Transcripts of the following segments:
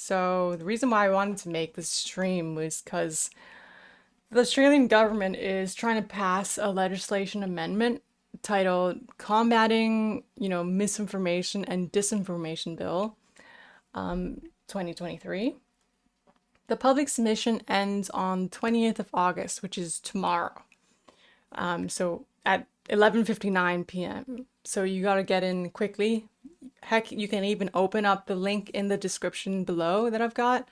So the reason why I wanted to make this stream was because the Australian government is trying to pass a legislation amendment titled Combating, Misinformation and Disinformation Bill 2023. The public submission ends on 20th of August, which is tomorrow. So at 11:59 p.m. So you got to get in quickly. Heck, you can even open up the link in the description below that I've got.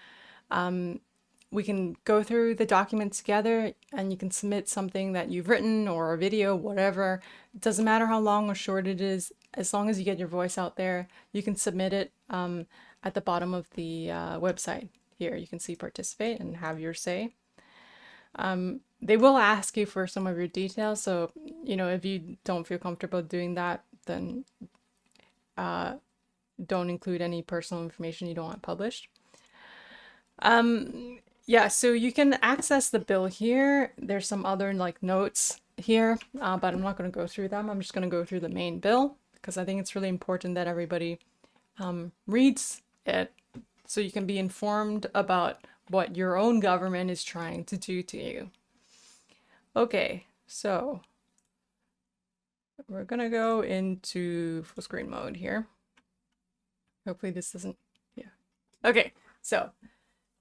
We can go through the document together and you can submit something that you've written or a video, whatever. It doesn't matter how long or short it is, as long as you get your voice out there, you can submit it at the bottom of the website. Here you can see participate and have your say. They will ask you for some of your details, so if you don't feel comfortable doing that, then don't include any personal information you don't want published. Yeah, so you can access the bill here. There's some other notes here, but I'm not going to go through them. I'm just going to go through the main bill because I think it's really important that everybody reads it so you can be informed about what your own government is trying to do to you. Okay, so we're gonna go into full screen mode here. Hopefully this doesn't, yeah. Okay, so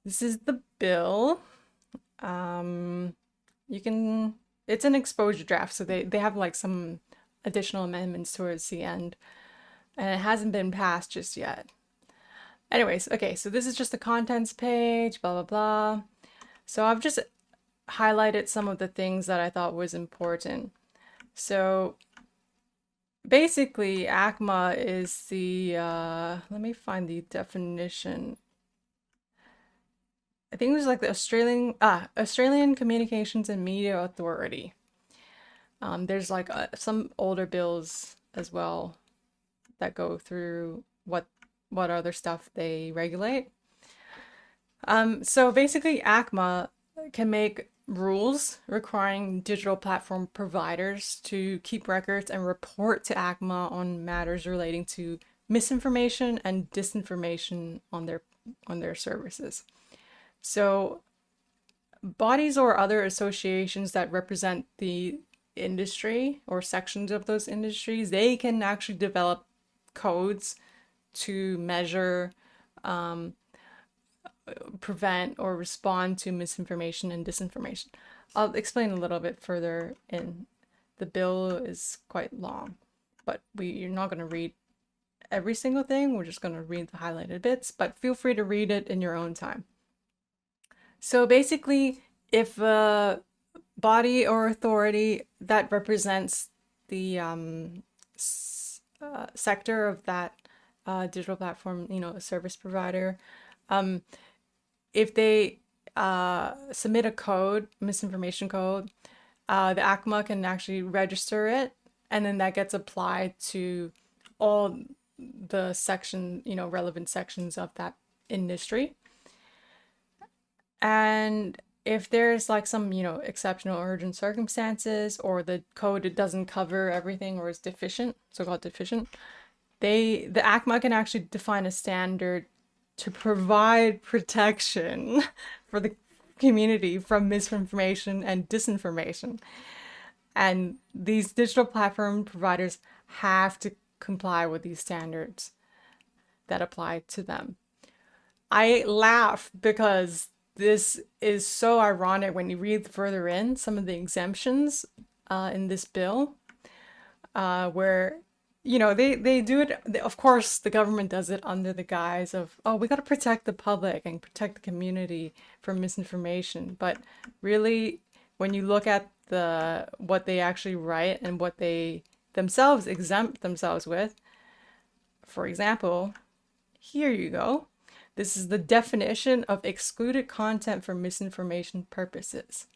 this is the bill. It's an exposure draft, so they have some additional amendments towards the end, and it hasn't been passed just yet. Anyways, okay, so this is just the contents page, blah, blah, blah. So I've just highlighted some of the things that I thought was important. So basically, ACMA is the, let me find the definition. I think it was the Australian Communications and Media Authority. There's some older bills as well that go through what other stuff they regulate. So basically, ACMA can make rules requiring digital platform providers to keep records and report to ACMA on matters relating to misinformation and disinformation on their services. So bodies or other associations that represent the industry or sections of those industries, they can actually develop codes to measure, prevent, or respond to misinformation and disinformation. I'll explain a little bit further in. The bill is quite long, but you're not going to read every single thing. We're just going to read the highlighted bits, but feel free to read it in your own time. So basically, if a body or authority that represents the sector of that digital platform, a service provider, if they submit a code, misinformation code, the ACMA can actually register it, and then that gets applied to all the relevant sections of that industry. And if there's some, exceptional or urgent circumstances, or the code doesn't cover everything or is deficient, so-called deficient, the ACMA can actually define a standard to provide protection for the community from misinformation and disinformation. And these digital platform providers have to comply with these standards that apply to them. I laugh because this is so ironic when you read further in some of the exemptions in this bill, where they do it. Of course, the government does it under the guise of, oh, we got to protect the public and protect the community from misinformation. But really, when you look at what they actually write and what they themselves exempt themselves with, for example, here you go. This is the definition of excluded content for misinformation purposes.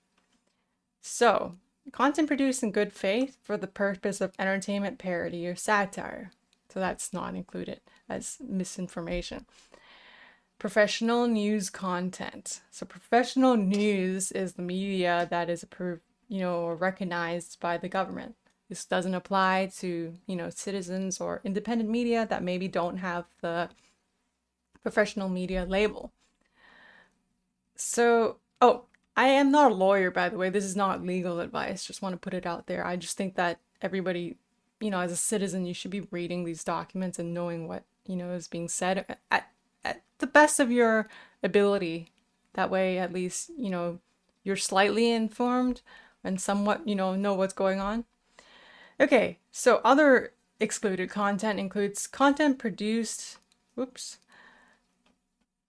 So, content produced in good faith for the purpose of entertainment, parody, or satire. So that's not included as misinformation. Professional news content. So professional news is the media that is approved, or recognized by the government. This doesn't apply to, citizens or independent media that maybe don't have the professional media label. So, oh, I am not a lawyer, by the way. This is not legal advice. Just want to put it out there. I just think that everybody, as a citizen, you should be reading these documents and knowing what, is being said at the best of your ability. That way, at least, you're slightly informed and somewhat, know what's going on. Okay, so other excluded content includes content produced, whoops,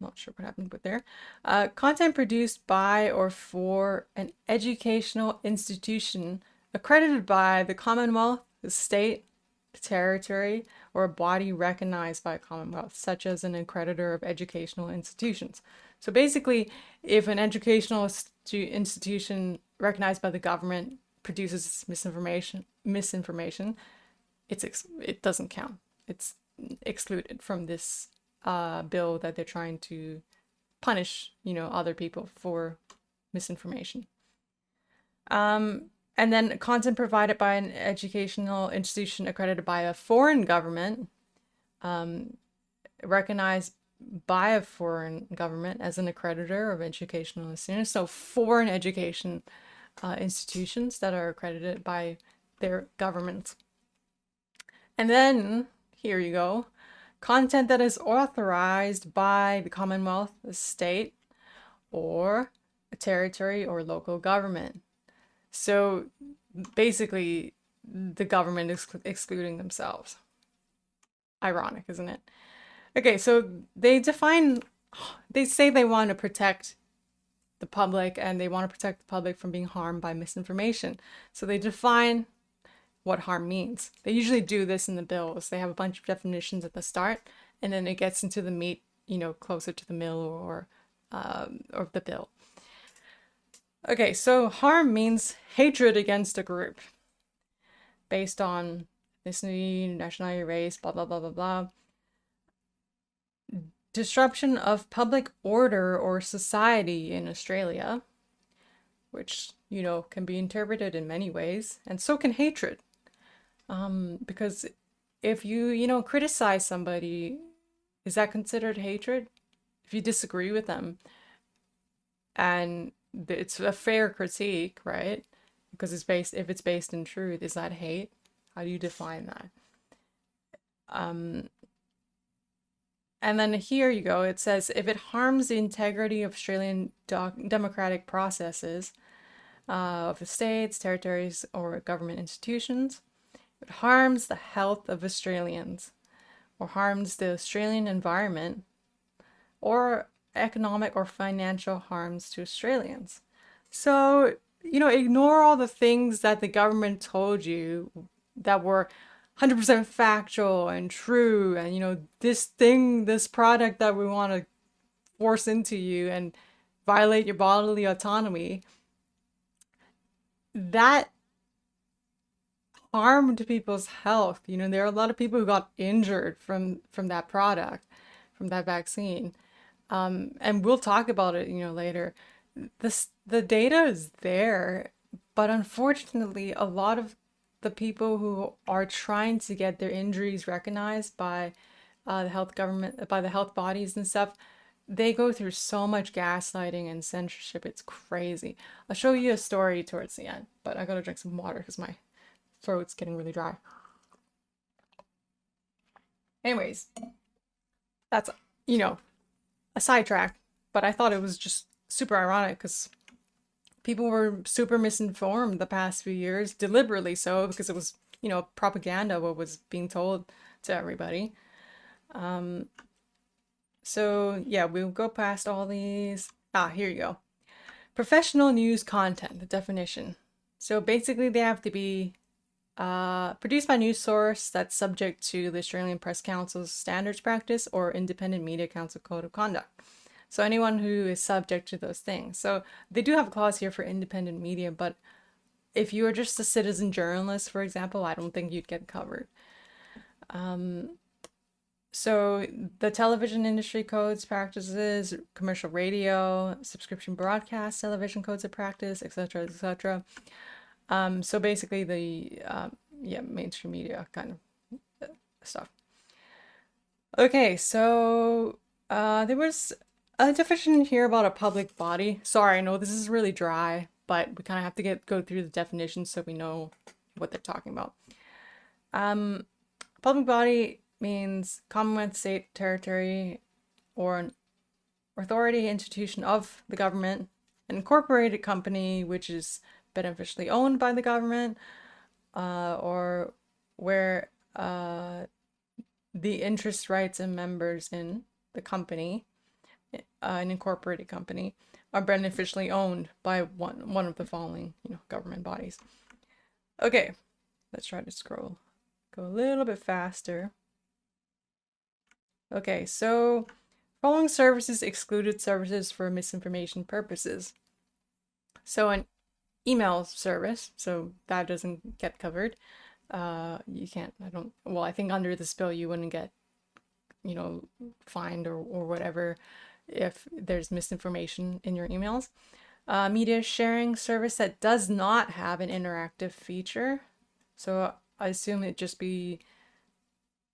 not sure what happened with there. Content produced by or for an educational institution accredited by the Commonwealth, the state, the territory, or a body recognized by a Commonwealth, such as an accreditor of educational institutions. So basically, if an educational institution recognized by the government produces misinformation, it doesn't count. It's excluded from this bill that they're trying to punish, other people for misinformation. And then content provided by an educational institution accredited by a foreign government, recognized by a foreign government as an accreditor of educational institutions. So foreign education institutions that are accredited by their governments. And then, here you go, content that is authorized by the Commonwealth, the state, or a territory or local government. So basically, the government is excluding themselves. Ironic, isn't it? Okay, so they say they want to protect the public and they want to protect the public from being harmed by misinformation. So they define what harm means. They usually do this in the bills. They have a bunch of definitions at the start, and then it gets into the meat, closer to the mill or the bill. Okay, so harm means hatred against a group based on ethnicity, nationality, race, blah, blah, blah, blah, blah. Disruption of public order or society in Australia, which, can be interpreted in many ways, and so can hatred. Because if you, criticize somebody, is that considered hatred? If you disagree with them and it's a fair critique, right? Because if it's based in truth, is that hate? How do you define that? And then here you go. It says, if it harms the integrity of Australian democratic processes of the states, territories, or government institutions, it harms the health of Australians, or harms the Australian environment, or economic or financial harms to Australians. So, ignore all the things that the government told you that were 100% factual and true, and this product that we want to force into you and violate your bodily autonomy, that harmed people's health. There are a lot of people who got injured from that product, from that vaccine, and we'll talk about it later. The data is there, but unfortunately a lot of the people who are trying to get their injuries recognized by the health bodies and stuff, they go through so much gaslighting and censorship. It's crazy. I'll show you a story towards the end, but I gotta drink some water because my throat's getting really dry. Anyways, that's, a sidetrack, but I thought it was just super ironic because people were super misinformed the past few years, deliberately so, because it was, propaganda, what was being told to everybody. So yeah, we'll go past all these. Here you go. Professional news content, the definition. So basically they have to be produced by a news source that's subject to the Australian Press Council's standards practice or Independent Media Council Code of Conduct. So anyone who is subject to those things. So they do have a clause here for independent media, but if you are just a citizen journalist, for example, I don't think you'd get covered. So the television industry codes, practices, commercial radio, subscription broadcast, television codes of practice, etc., etc. So basically the mainstream media kind of stuff. Okay, so There was a definition here about a public body. Sorry, I know this is really dry, but we kind of have to go through the definitions so we know what they're talking about. Public body means Commonwealth, state, territory, or an authority, institution of the government, an incorporated company which is beneficially owned by the government, or where the interest, rights, and members in the company, an incorporated company, are beneficially owned by one of the following, government bodies. Okay, let's try to go a little bit faster. Okay, so following services excluded services for misinformation purposes. So an email service, so that doesn't get covered. You can't, I think under this bill you wouldn't get, fined or whatever if there's misinformation in your emails. Media sharing service that does not have an interactive feature. So I assume it'd just be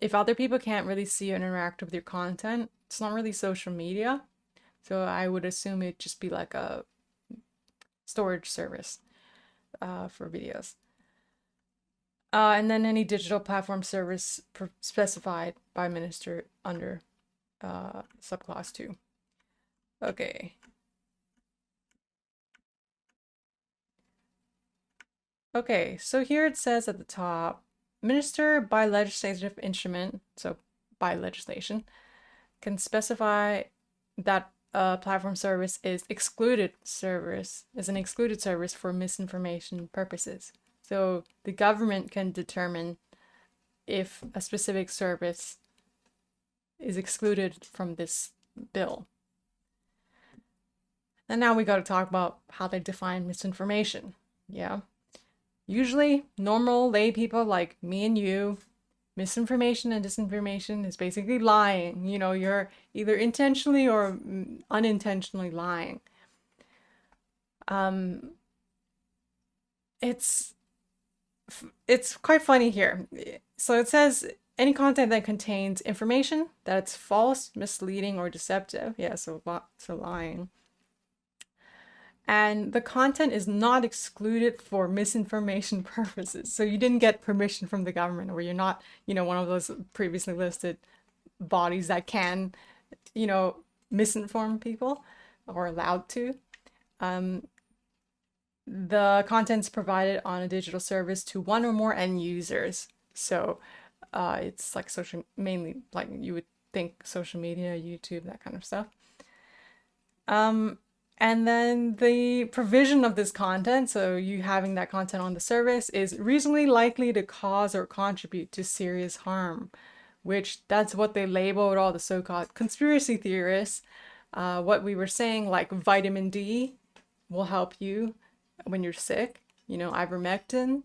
if other people can't really see or interact with your content, it's not really social media. So I would assume it'd just be like a storage service for videos. And then any digital platform service specified by minister under subclass 2. Okay. Okay, so here it says at the top, minister by legislative instrument, so by legislation, can specify that a platform service is an excluded service for misinformation purposes. So the government can determine if a specific service is excluded from this bill. And now we got to talk about how they define misinformation. Yeah. Usually, normal lay people like me and you, misinformation and disinformation is basically lying. You're either intentionally or unintentionally lying. It's quite funny here. So it says any content that contains information that's false, misleading, or deceptive. Yeah, so lying. And the content is not excluded for misinformation purposes. So you didn't get permission from the government, or you're not, one of those previously listed bodies that can, misinform people or allowed to. The content's provided on a digital service to one or more end users. So it's like mainly like you would think social media, YouTube, that kind of stuff. And then the provision of this content, so you having that content on the service, is reasonably likely to cause or contribute to serious harm, which that's what they labeled all the so-called conspiracy theorists. What we were saying, like vitamin D will help you when you're sick, ivermectin,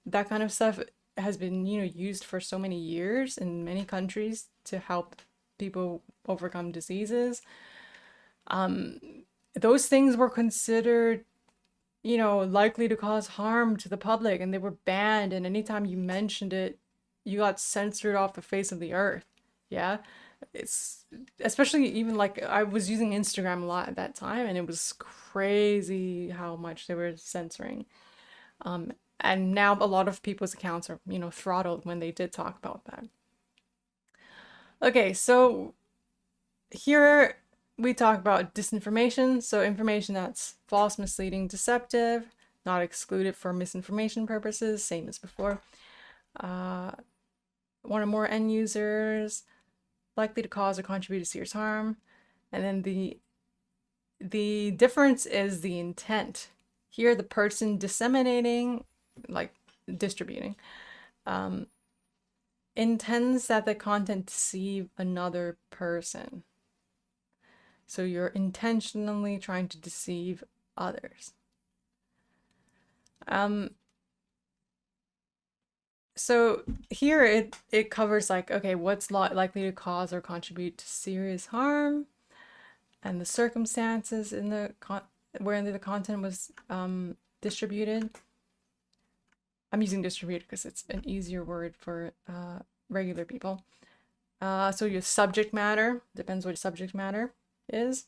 that kind of stuff has been, used for so many years in many countries to help people overcome diseases. Those things were considered, likely to cause harm to the public, and they were banned. And anytime you mentioned it, you got censored off the face of the earth. Yeah. It's especially even like I was using Instagram a lot at that time, and it was crazy how much they were censoring. And now a lot of people's accounts are, throttled when they did talk about that. Okay, so here we talk about disinformation. So information that's false, misleading, deceptive, not excluded for misinformation purposes, same as before. One or more end users, likely to cause or contribute to serious harm. And then the difference is the intent. Here, the person disseminating, like distributing, intends that the content deceive another person. So you're intentionally trying to deceive others. So here it covers like, okay, what's likely to cause or contribute to serious harm, and the circumstances in the wherein the content was distributed. I'm using distributed because it's an easier word for regular people. So your subject matter, depends what your subject matter is,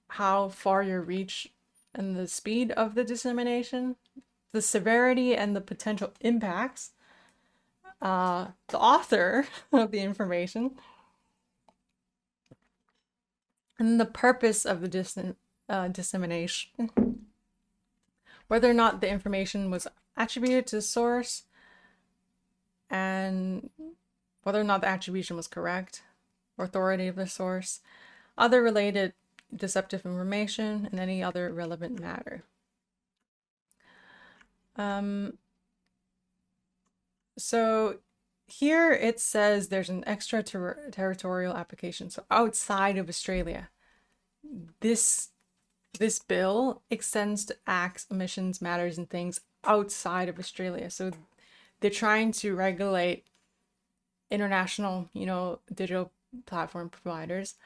how far your reach and the speed of the dissemination, the severity and the potential impacts, the author of the information, and the purpose of the dissemination, whether or not the information was attributed to the source, and whether or not the attribution was correct, authority of the source, other related deceptive information, and any other relevant matter. So here it says there's an extraterritorial application, so outside of Australia. This bill extends to acts, omissions, matters, and things outside of Australia. So they're trying to regulate international, digital platform providers,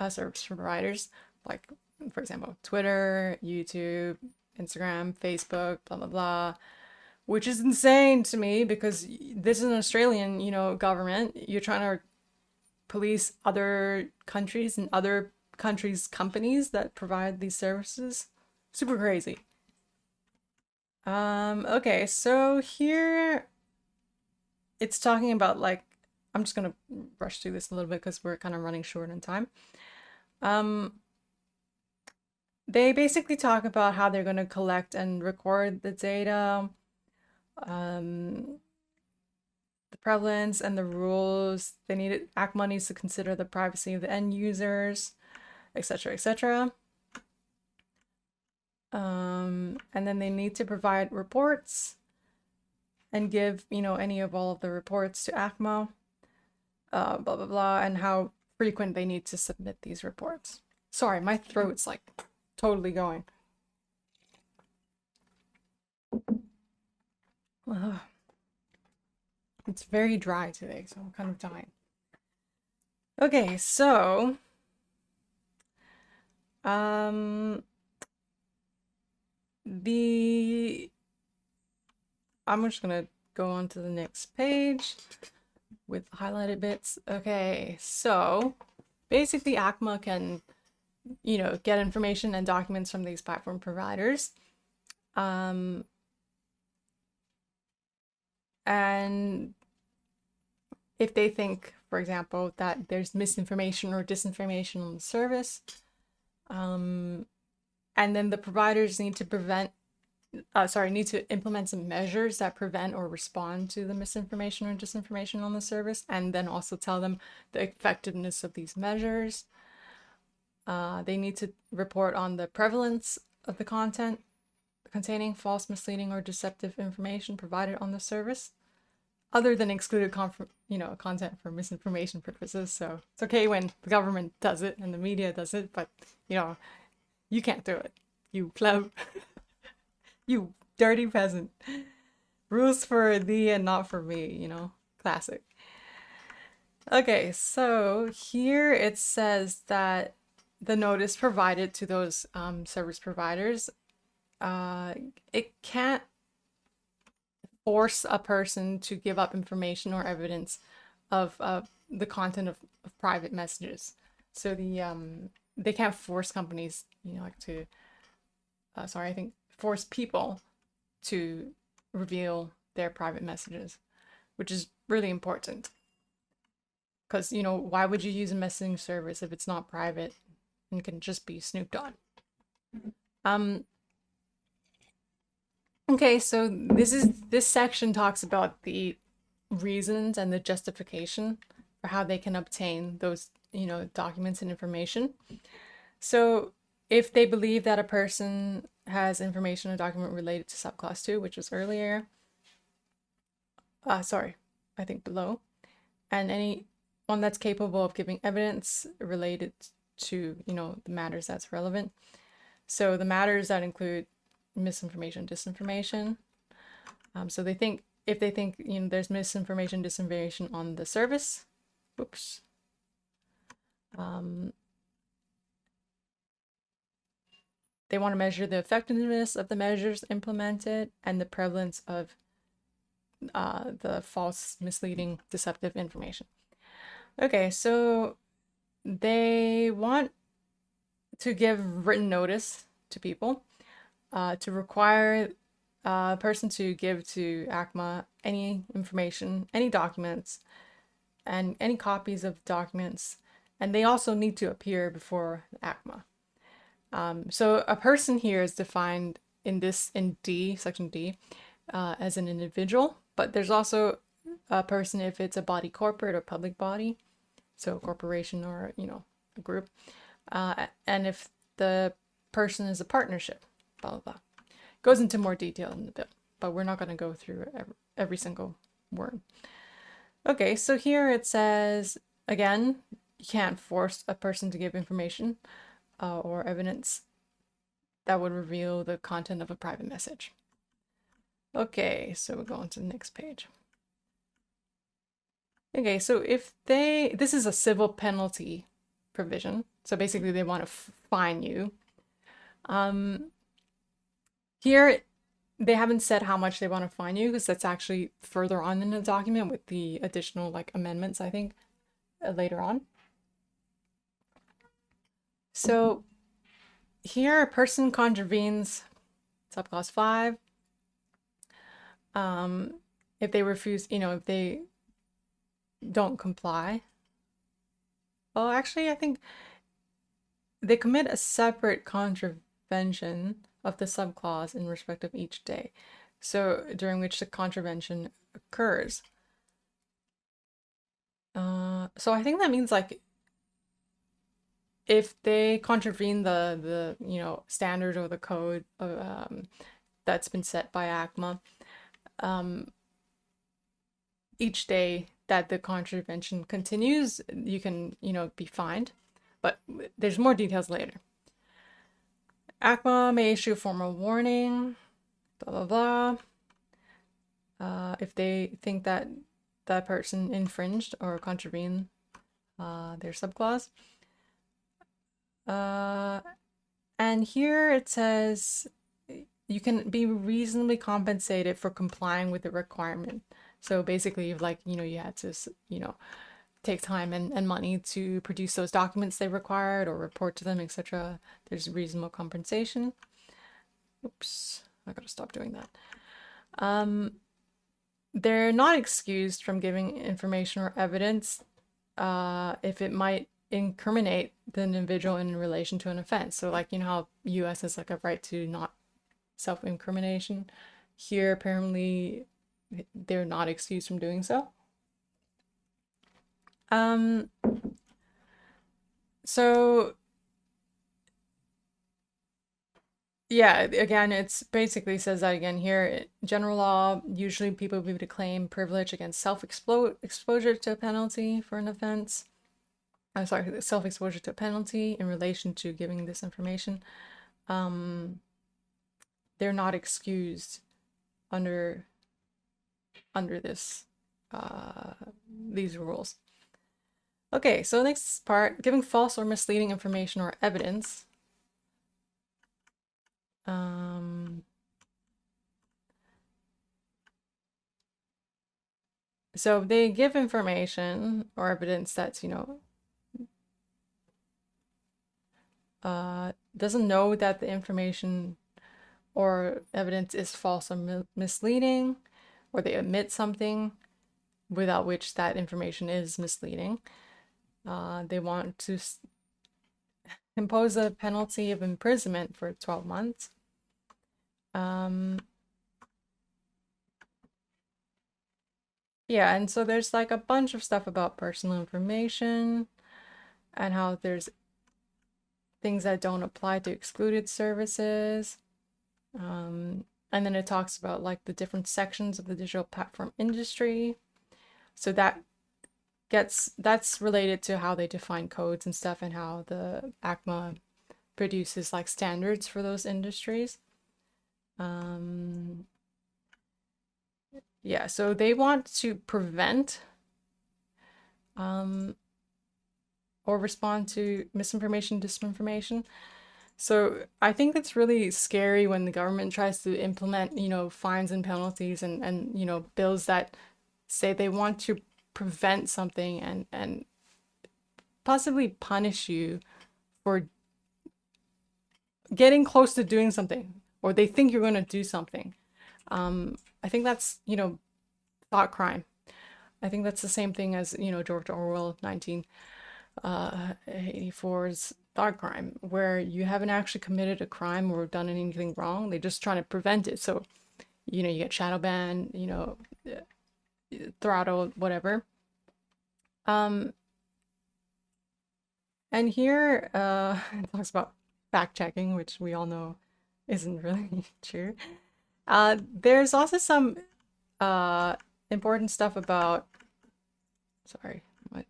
service providers, like, for example, Twitter, YouTube, Instagram, Facebook, blah, blah, blah, which is insane to me because this is an Australian, government. You're trying to police other countries and other countries' companies that provide these services. Super crazy. Okay, so here it's talking about, like, I'm just gonna rush through this a little bit because we're kind of running short on time. They basically talk about how they're going to collect and record the data, the prevalence and the rules. They need ACMA needs to consider the privacy of the end users, etc., etc. And then they need to provide reports and give, any of all of the reports to ACMA, blah, blah, blah, and how frequent they need to submit these reports. Sorry, my throat's like totally going. It's very dry today, so I'm kind of dying. Okay, so I'm just gonna go on to the next page with highlighted bits. Okay, so basically ACMA can, get information and documents from these platform providers. And if they think, for example, that there's misinformation or disinformation on the service, and then the providers need to need to implement some measures that prevent or respond to the misinformation or disinformation on the service, and then also tell them the effectiveness of these measures. They need to report on the prevalence of the content containing false, misleading, or deceptive information provided on the service, other than excluded content for misinformation purposes. So it's okay when the government does it and the media does it, but you can't do it. You pleb. You dirty peasant. Rules for thee and not for me, classic. Okay, so here it says that the notice provided to those service providers, it can't force a person to give up information or evidence of the content of private messages. So they can't force companies, force people to reveal their private messages, which is really important. Because, why would you use a messaging service if it's not private and can just be snooped on? Okay, so this section talks about the reasons and the justification for how they can obtain those, documents and information. So if they believe that a person has information or document related to subclass 2, which was earlier, I think below, and any one that's capable of giving evidence related to, the matters that's relevant. So the matters that include misinformation, disinformation. So if they think there's misinformation, disinformation on the service, oops. They want to measure the effectiveness of the measures implemented and the prevalence of the false, misleading, deceptive information. Okay, so they want to give written notice to people, to require a person to give to ACMA any information, any documents, and any copies of documents, and they also need to appear before ACMA. So a person here is defined in D, section D, as an individual, but there's also a person if it's a body corporate or public body, so a corporation or a group, and if the person is a partnership, blah blah blah. Goes into more detail in a bit, but we're not going to go through every single word. Okay, so here it says again, you can't force a person to give information or evidence that would reveal the content of a private message. Okay, so we're going to the next page. Okay, so this is a civil penalty provision. So basically they want to fine you. Here, they haven't said how much they want to fine you because that's actually further on in the document with the additional like amendments, I think, later on. So here, a person contravenes subclause 5. If they refuse, if they don't comply. Well, actually, I think they commit a separate contravention of the subclause in respect of each day, so during which the contravention occurs. So I think that means like if they contravene the standard or the code that's been set by ACMA, each day that the contravention continues, you can be fined, but there's more details later. ACMA may issue a formal warning, blah blah blah, if they think that that person infringed or contravened their subclause. And here it says you can be reasonably compensated for complying with the requirement. So basically, you had to, take time and money to produce those documents they required or report to them, etc. There's reasonable compensation. Oops, I gotta stop doing that. They're not excused from giving information or evidence if it might incriminate the individual in relation to an offense. So like, how US has like a right to not self-incrimination. Here, apparently, they're not excused from doing so. So yeah, again, it's basically says that again here. General law, usually people will be able to claim privilege against self-exposure to a penalty for an offense. I'm sorry, self-exposure to a penalty in relation to giving this information. They're not excused under this these rules. Okay, so next part, giving false or misleading information or evidence. So they give information or evidence that's, doesn't know that the information or evidence is false or misleading, or they omit something without which that information is misleading. They want to impose a penalty of imprisonment for 12 months. Yeah, and so there's like a bunch of stuff about personal information and how there's things that don't apply to excluded services. And then it talks about like the different sections of the digital platform industry. So that's related to how they define codes and stuff and how the ACMA produces like standards for those industries. Yeah, so they want to prevent or respond to misinformation, disinformation. So I think that's really scary when the government tries to implement, fines and penalties and bills that say they want to prevent something and possibly punish you for getting close to doing something, or they think you're going to do something. I think that's, thought crime. I think that's the same thing as, George Orwell 1984's thought crime, where you haven't actually committed a crime or done anything wrong. They're just trying to prevent it. So, you get shadow banned, throttled, whatever. And here it talks about fact checking, which we all know isn't really true. There's also some important stuff about, sorry, my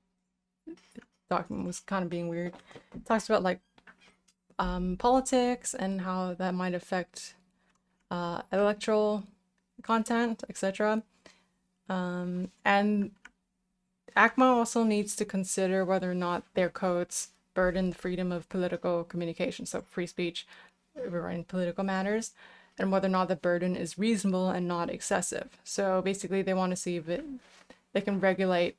document was kind of being weird. It talks about like politics and how that might affect electoral content, etc. And ACMA also needs to consider whether or not their codes burden freedom of political communication, so free speech regarding political matters, and whether or not the burden is reasonable and not excessive. So basically they want to see if they can regulate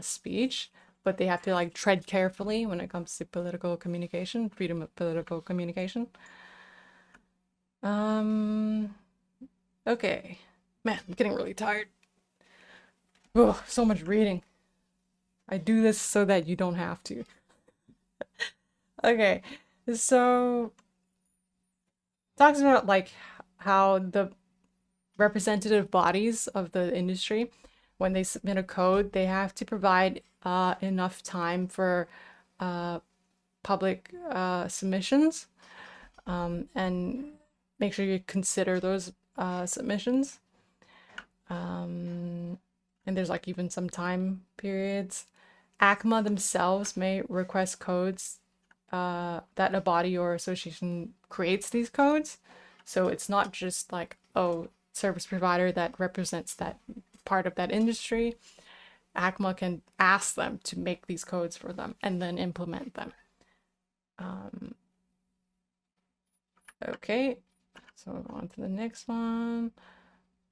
speech, but they have to like tread carefully when it comes to political communication, freedom of political communication. Okay. Man, I'm getting really tired. Oh, so much reading. I do this so that you don't have to. Okay, so talks about like how the representative bodies of the industry, when they submit a code, they have to provide enough time for public submissions, and make sure you consider those submissions. And there's like even some time periods. ACMA themselves may request codes that a body or association creates these codes. So it's not just like, oh, service provider that represents that part of that industry. ACMA can ask them to make these codes for them and then implement them. Okay, so on to the next one.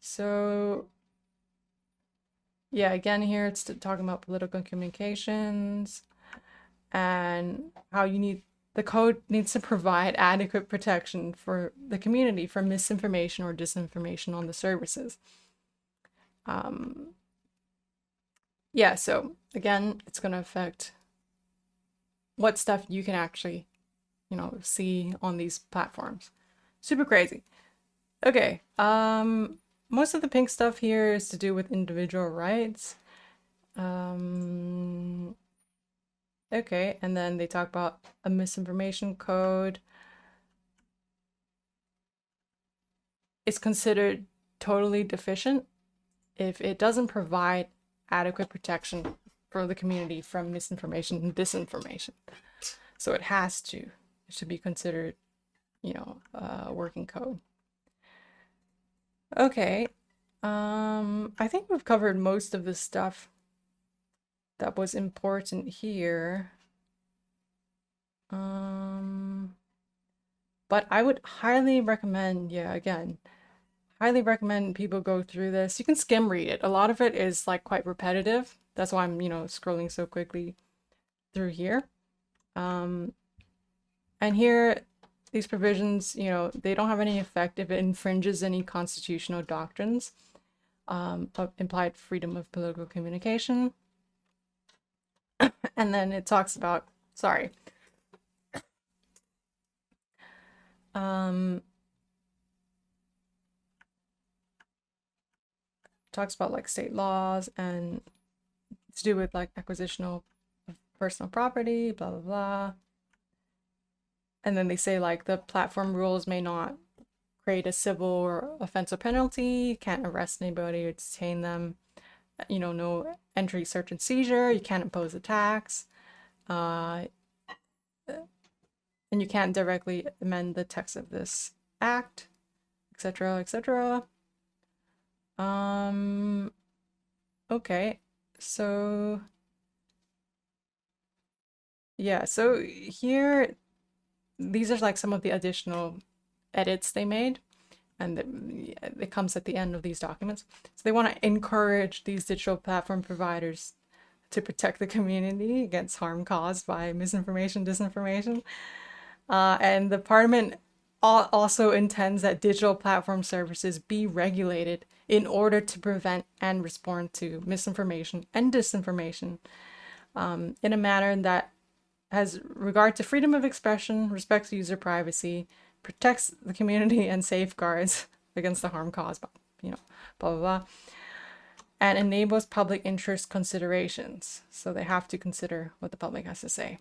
So yeah, again here it's talking about political communications and how the code needs to provide adequate protection for the community from misinformation or disinformation on the services. Yeah, so again, it's going to affect what stuff you can actually, see on these platforms. Super crazy. Okay, most of the pink stuff here is to do with individual rights. Okay, and then they talk about a misinformation code. It's considered totally deficient if it doesn't provide adequate protection for the community from misinformation and disinformation. So it should be considered, a working code. Okay, I think we've covered most of the stuff that was important here. But I would highly recommend, highly recommend people go through this. You can skim read it. A lot of it is like quite repetitive. That's why I'm, scrolling so quickly through here. And here, these provisions, they don't have any effect if it infringes any constitutional doctrines of implied freedom of political communication. And then it talks about, talks about like state laws and to do with like acquisition of personal property, blah, blah, blah. And then they say like the platform rules may not create a civil or offensive penalty. You can't arrest anybody or detain them. No entry, search, and seizure. You can't impose a tax. And you can't directly amend the text of this act, etc., etc. Okay, so yeah, so here, these are like some of the additional edits they made, and it comes at the end of these documents. So they want to encourage these digital platform providers to protect the community against harm caused by misinformation, disinformation. And the Parliament also intends that digital platform services be regulated in order to prevent and respond to misinformation and disinformation in a manner that has regard to freedom of expression, respects user privacy, protects the community, and safeguards against the harm caused by, blah, blah, blah, and enables public interest considerations. So they have to consider what the public has to say.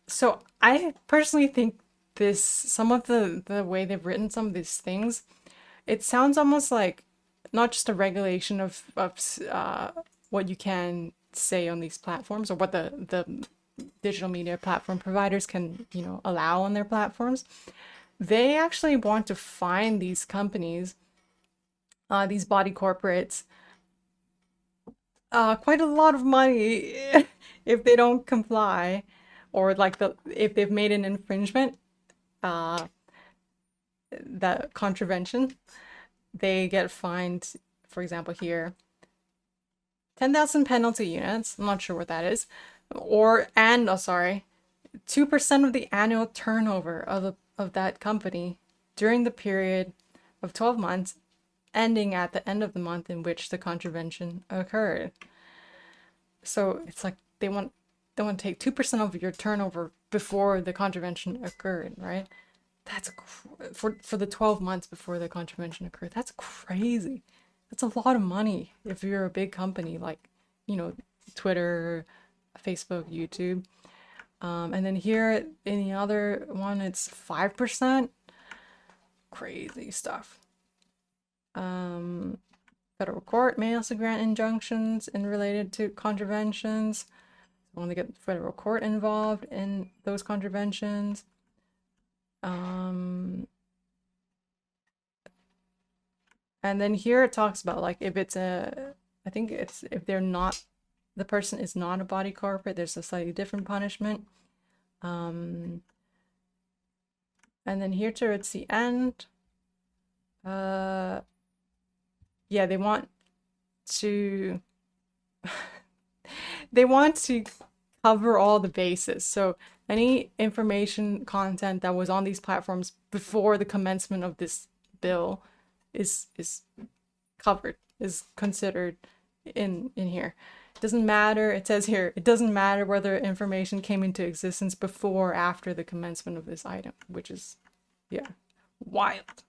So I personally think some of the way they've written some of these things, it sounds almost like not just a regulation of what you can say on these platforms, or what the digital media platform providers can, allow on their platforms. They actually want to fine these companies, these body corporates, quite a lot of money if they don't comply, or like if they've made an infringement, that contravention, they get fined. For example, here, 10,000 penalty units. I'm not sure what that is, 2% of the annual turnover of that company during the period of 12 months ending at the end of the month in which the contravention occurred. So it's like they want to take 2% of your turnover before the contravention occurred, right? That's for the 12 months before the contravention occurred. That's crazy. That's a lot of money if you're a big company like, Twitter, Facebook, YouTube. And then here in the other one, it's 5%. Crazy stuff. Federal court may also grant injunctions in related to contraventions. I want to get the federal court involved in those contraventions. And then here it talks about like if it's if the person is not a body corporate, there's a slightly different punishment. And then here towards the end, yeah, they want to cover all the bases. So any information content that was on these platforms before the commencement of this bill is covered, is considered in here. It doesn't matter, it says here, it doesn't matter whether information came into existence before or after the commencement of this item, which is, yeah, wild.